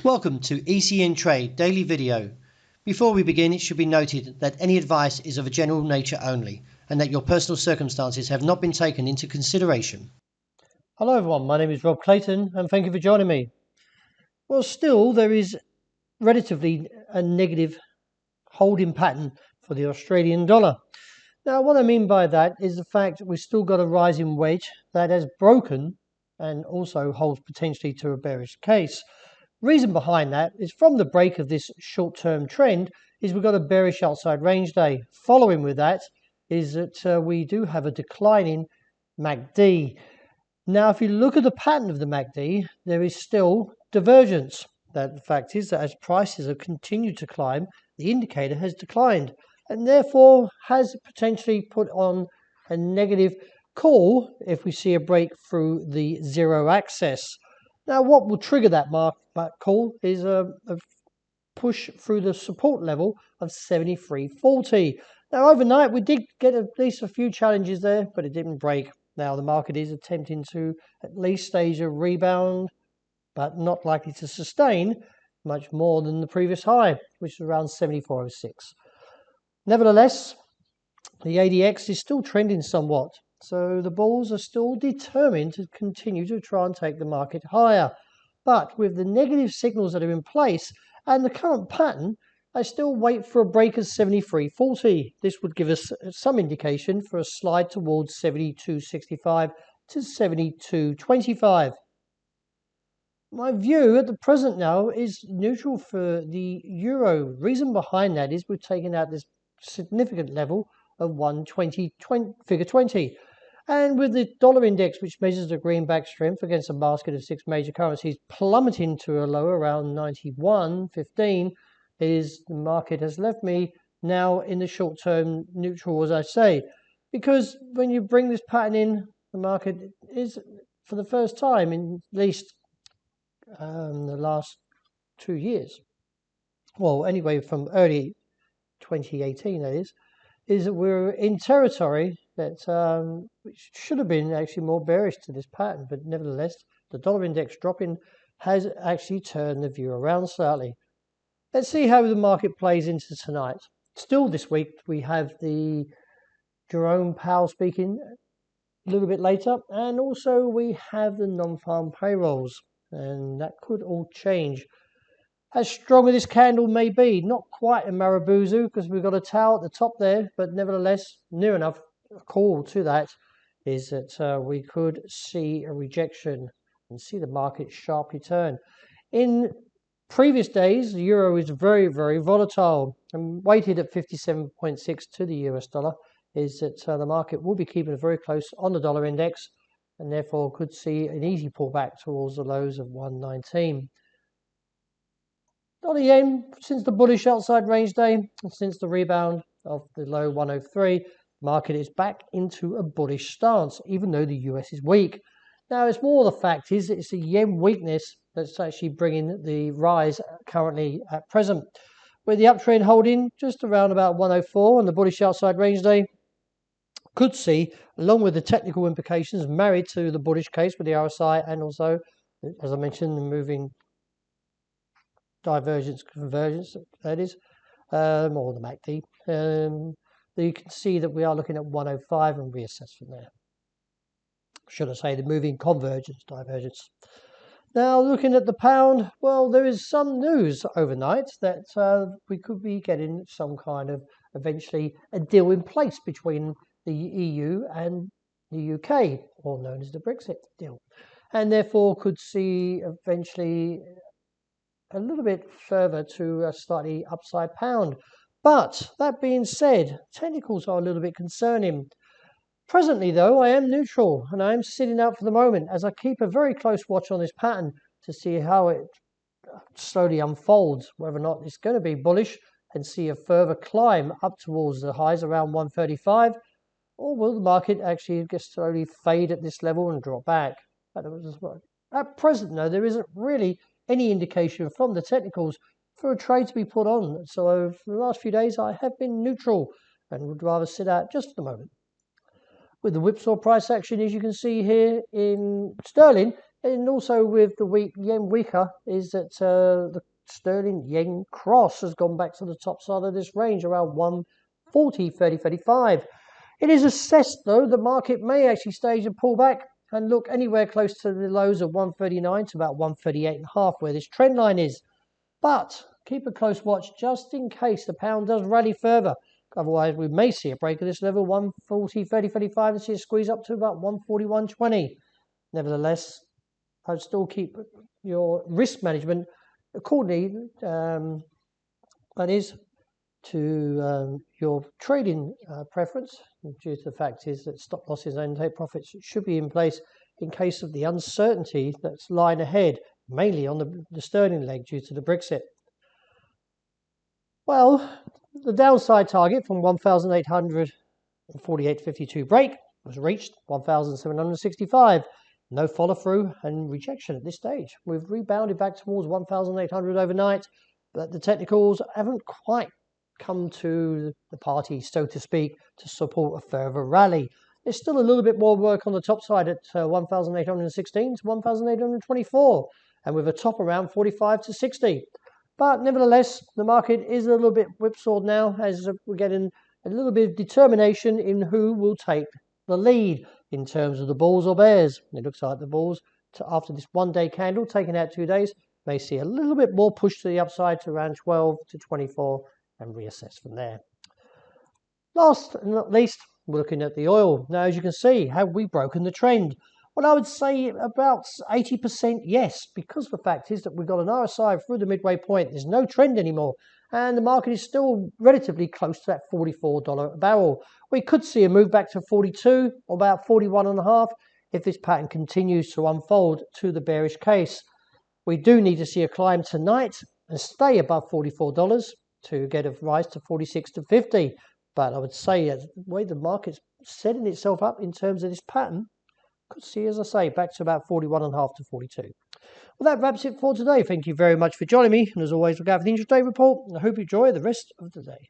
Welcome to ECNTRADE Daily Video. Before we begin, it should be noted that any advice is of a general nature only and that your personal circumstances have not been taken into consideration. Hello everyone, my name is Rob Clayton and thank you for joining me. Well, still there is relatively a negative holding pattern for the Australian dollar. Now what I mean by that is the fact that we've still got a rising wedge that has broken and also holds potentially to a bearish case. Reason behind that is from the break of this short-term trend is we've got a bearish outside range day. Following with that is that we do have a declining MACD. Now, if you look at the pattern of the MACD, there is still divergence. The fact is that as prices have continued to climb, the indicator has declined and therefore has potentially put on a negative call if we see a break through the zero axis. Now, what will trigger that call is a push through the support level of 73.40. Now, overnight, we did get at least a few challenges there, but it didn't break. Now, the market is attempting to at least stage a rebound, but not likely to sustain much more than the previous high, which is around 74.06. Nevertheless, the ADX is still trending somewhat. So the bulls are still determined to continue to try and take the market higher. But with the negative signals that are in place and the current pattern, I still wait for a break of 73.40. This would give us some indication for a slide towards 72.65 to 72.25. My view at the present now is neutral for the euro. Reason behind that is we've taken out this significant level of 120 figure 20. And with the dollar index, which measures the greenback strength against a basket of 6 major currencies, plummeting to a low around 91.15, is the market has left me now in the short term neutral, as I say, because when you bring this pattern in, the market is for the first time in at least the last 2 years, well, anyway, from early 2018, that is that we're in territory that which should have been actually more bearish to this pattern, but nevertheless, the dollar index dropping has actually turned the view around slightly. Let's see how the market plays into tonight. Still this week, we have the Jerome Powell speaking a little bit later, and also we have the non-farm payrolls, and that could all change. As strong as this candle may be, not quite a Marabuzu because we've got a towel at the top there, but nevertheless, near enough. A call to that is that we could see a rejection and see the market sharply turn. In previous days, the euro is very, very volatile and weighted at 57.6 to the US dollar. Is that the market will be keeping it very close on the dollar index and therefore could see an easy pullback towards the lows of 119. Dollar yen, since the bullish outside range day and since the rebound of the low 103, market is back into a bullish stance, even though the US is weak. Now, it's more the fact is it's the yen weakness that's actually bringing the rise currently at present. With the uptrend holding just around about 104 on the bullish outside range day, could see, along with the technical implications married to the bullish case with the RSI and also, as I mentioned, the moving divergence convergence, that is, or the MACD. You can see that we are looking at 105 and reassess from there. Should I say the moving convergence, divergence. Now looking at the pound, well, there is some news overnight that we could be getting some kind of eventually a deal in place between the EU and the UK, or known as the Brexit deal, and therefore could see eventually a little bit further to a slightly upside pound. But that being said, technicals are a little bit concerning. Presently, though, I am neutral and I am sitting out for the moment as I keep a very close watch on this pattern to see how it slowly unfolds, whether or not it's going to be bullish and see a further climb up towards the highs around 135, or will the market actually just slowly fade at this level and drop back? At present, though, there isn't really any indication from the technicals for a trade to be put on. So for the last few days, I have been neutral and would rather sit out just for the moment. With the whipsaw price action, as you can see here in sterling, And also with the yen weaker is that the sterling yen cross has gone back to the top side of this range around 140.30.35. It is assessed though the market may actually stage a pullback and look anywhere close to the lows of 139 to about 138.5 where this trend line is. But keep a close watch just in case the pound does rally further. Otherwise, we may see a break of this level 140.30.35 and see a squeeze up to about 141.20. Nevertheless, I'd still keep your risk management accordingly, that is, to your trading preference, due to the fact is that stop losses and take profits should be in place in case of the uncertainty that's lying ahead, mainly on the sterling leg due to the Brexit. Well, the downside target from 1,848.52 break was reached, 1,765. No follow through and rejection at this stage. We've rebounded back towards 1,800 overnight, but the technicals haven't quite come to the party, so to speak, to support a further rally. There's still a little bit more work on the top side at 1,816 to 1,824, and with a top around 45 to 60. But nevertheless, the market is a little bit whipsawed now as we're getting a little bit of determination in who will take the lead in terms of the bulls or bears. It looks like the bulls, after this one-day candle taken out 2 days, may see a little bit more push to the upside to around 12 to 24 and reassess from there. Last and not least, we're looking at the oil. Now, as you can see, have we broken the trend? Well, I would say about 80% yes, because the fact is that we've got an RSI through the midway point. There's no trend anymore, and the market is still relatively close to that $44 a barrel. We could see a move back to 42 or about 41.5 if this pattern continues to unfold to the bearish case. We do need to see a climb tonight and stay above $44 to get a rise to 46 to 50. But I would say the way the market's setting itself up in terms of this pattern, could see, as I say, back to about 41.5 to 42. Well, that wraps it for today. Thank you very much for joining me. And as always, look out for the intraday report. And I hope you enjoy the rest of the day.